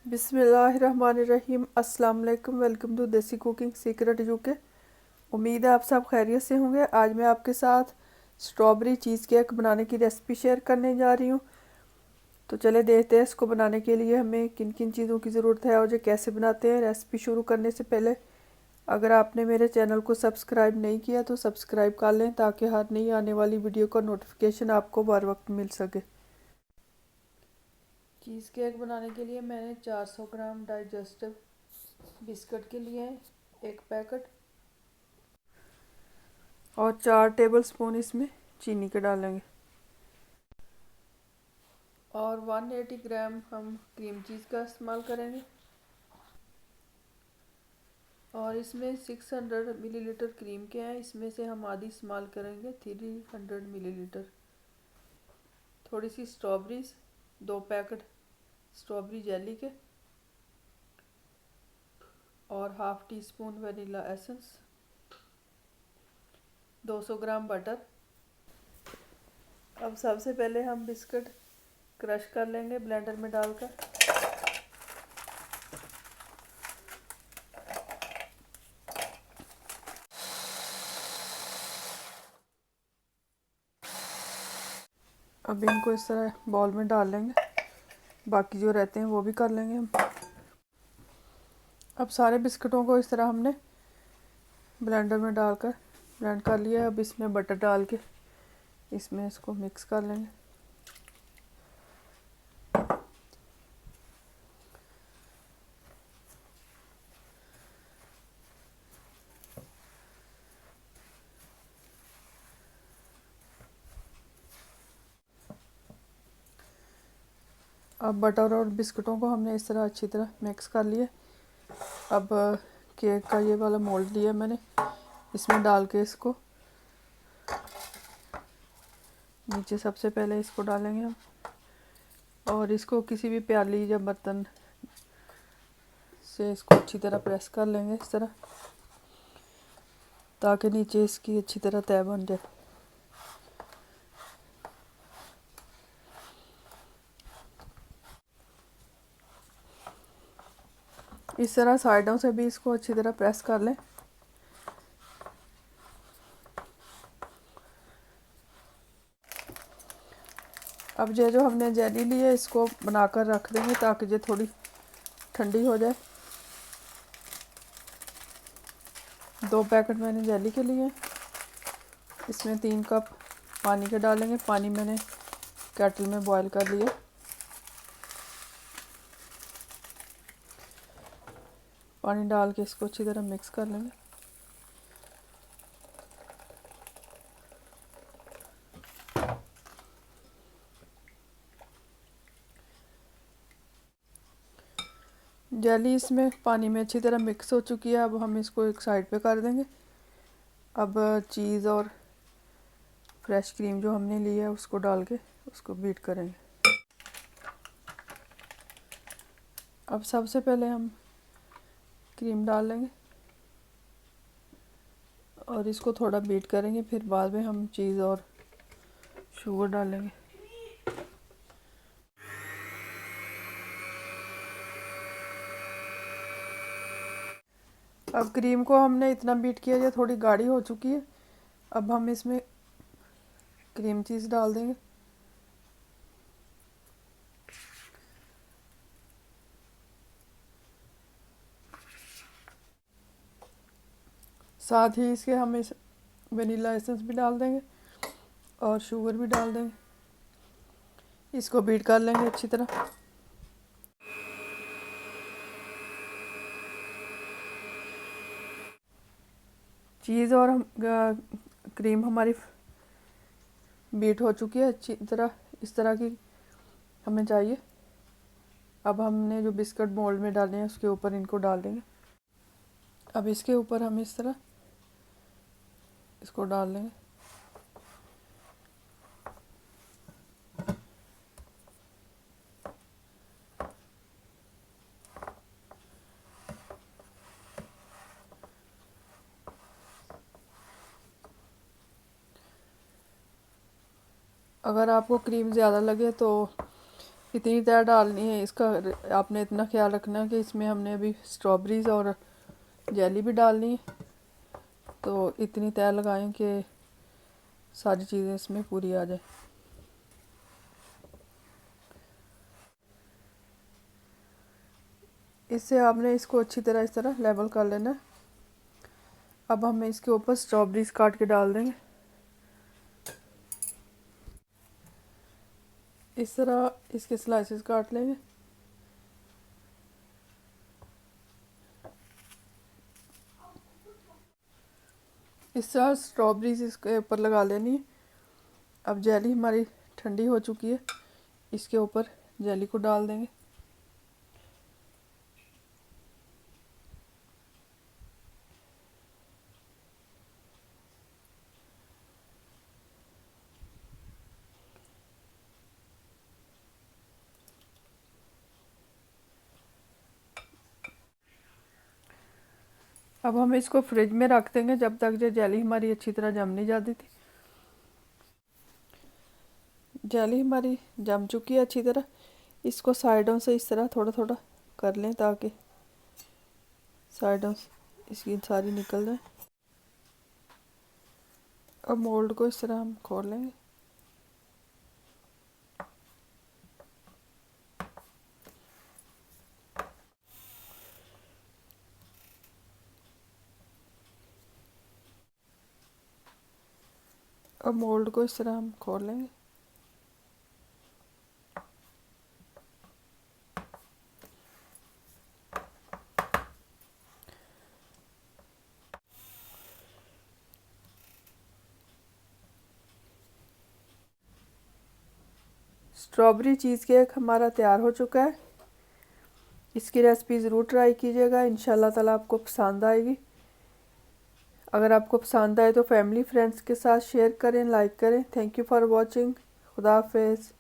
बिस्मिल्लाहिर्रहमानिर्रहीम। अस्सलाम वालेकुम। वेलकम टू देसी कुकिंग सीक्रेट यूके। उम्मीद है आप सब खैरियत से होंगे। आज मैं आपके साथ स्ट्रॉबेरी चीज़ केक बनाने की रेसिपी शेयर करने जा रही हूँ। तो चले देखते हैं इसको बनाने के लिए हमें किन किन चीज़ों की ज़रूरत है और ये कैसे बनाते हैं। रेसिपी शुरू करने से पहले अगर आपने मेरे चैनल को सब्सक्राइब नहीं किया तो सब्सक्राइब कर लें ताकि हर नई आने वाली वीडियो का नोटिफिकेशन आपको बर वक्त मिल सके। चीज़ केक बनाने के लिए मैंने 400 ग्राम डाइजेस्टिव बिस्किट के लिए एक पैकेट और 4 टेबलस्पून इसमें चीनी के डालेंगे और 180 ग्राम हम क्रीम चीज़ का इस्तेमाल करेंगे और इसमें 600 मिलीलीटर क्रीम के हैं, इसमें से हम आधी इस्तेमाल करेंगे 300 मिलीलीटर। थोड़ी सी स्ट्रॉबेरीज, 2 पैकेट स्ट्रॉबेरी जेली के और half tea spoon vanilla essence, 200 ग्राम बटर। अब सबसे पहले हम बिस्किट क्रश कर लेंगे ब्लेंडर में डालकर। अब इनको इस तरह बॉल में डाल लेंगे, बाकी जो रहते हैं वो भी कर लेंगे हम। अब सारे बिस्किटों को इस तरह हमने ब्लेंडर में डालकर ब्लेंड कर लिया है। अब इसमें बटर डाल के इसमें इसको मिक्स कर लेंगे। अब बटर और बिस्किटों को हमने इस तरह अच्छी तरह मिक्स कर लिया। अब केक का ये वाला मोल्ड लिया मैंने, इसमें डाल के इसको नीचे सबसे पहले इसको डालेंगे हम और इसको किसी भी प्याली या बर्तन से इसको अच्छी तरह प्रेस कर लेंगे इस तरह, ताकि नीचे इसकी अच्छी तरह तय बन जाए। इस तरह साइडों से भी इसको अच्छी तरह प्रेस कर लें। अब ये जो हमने जेली ली है इसको बनाकर रख देंगे ताकि ये थोड़ी ठंडी हो जाए। 2 पैकेट मैंने जेली के लिए, इसमें 3 कप पानी के डालेंगे। पानी मैंने केटल में बॉईल कर लिया। पानी डाल के इसको अच्छी तरह मिक्स कर लेंगे। जेली इसमें पानी में अच्छी तरह मिक्स हो चुकी है। अब हम इसको एक साइड पे कर देंगे। अब चीज़ और फ्रेश क्रीम जो हमने ली है उसको डाल के उसको बीट करेंगे। अब सबसे पहले हम क्रीम डाल लेंगे और इसको थोड़ा बीट करेंगे, फिर बाद में हम चीज़ और शुगर डालेंगे। अब क्रीम को हमने इतना बीट किया ये थोड़ी गाढ़ी हो चुकी है। अब हम इसमें क्रीम चीज़ डाल देंगे। साथ ही इसके हम इस वनीला एसेंस भी डाल देंगे और शुगर भी डाल देंगे। इसको बीट कर लेंगे अच्छी तरह। चीज़ और क्रीम हमारी बीट हो चुकी है अच्छी तरह, इस तरह की हमें चाहिए। अब हमने जो बिस्किट मोल्ड में डाले हैं उसके ऊपर इनको डाल देंगे। अब इसके ऊपर हम इस तरह इसको डाल लेंगे। अगर आपको क्रीम ज़्यादा लगे तो इतनी तय डालनी है इसका। आपने इतना ख्याल रखना है कि इसमें हमने अभी स्ट्रॉबेरीज और जेली भी डालनी है, तो इतनी तय लगाएं कि सारी चीज़ें इसमें पूरी आ जाए। इससे आपने इसको अच्छी तरह इस तरह लेवल कर लेना है। अब हम इसके ऊपर स्ट्रॉबेरीज काट के डाल देंगे। इस तरह इसके स्लाइसेस काट लेंगे। इस तरह स्ट्रॉबेरीज इसके ऊपर लगा लेनी है। अब जेली हमारी ठंडी हो चुकी है, इसके ऊपर जेली को डाल देंगे। अब हम इसको फ्रिज में रख देंगे जब तक जो जेली हमारी अच्छी तरह जम नहीं जाती थी। जेली हमारी जम चुकी है अच्छी तरह। इसको साइडों से इस तरह थोड़ा थोड़ा कर लें ताकि साइडों से इसकी सारी निकल जाए। अब मोल्ड को इस तरह हम खोल लेंगे। अब मोल्ड को इस तरह हम खोल लेंगे। स्ट्रॉबेरी चीज़ केक हमारा तैयार हो चुका है। इसकी रेसिपी ज़रूर ट्राई कीजिएगा, इंशाल्लाह ताला आपको पसंद आएगी। अगर आपको पसंद आए तो फैमिली फ्रेंड्स के साथ शेयर करें, लाइक करें। Thank you for watching. खुदा हाफिज़।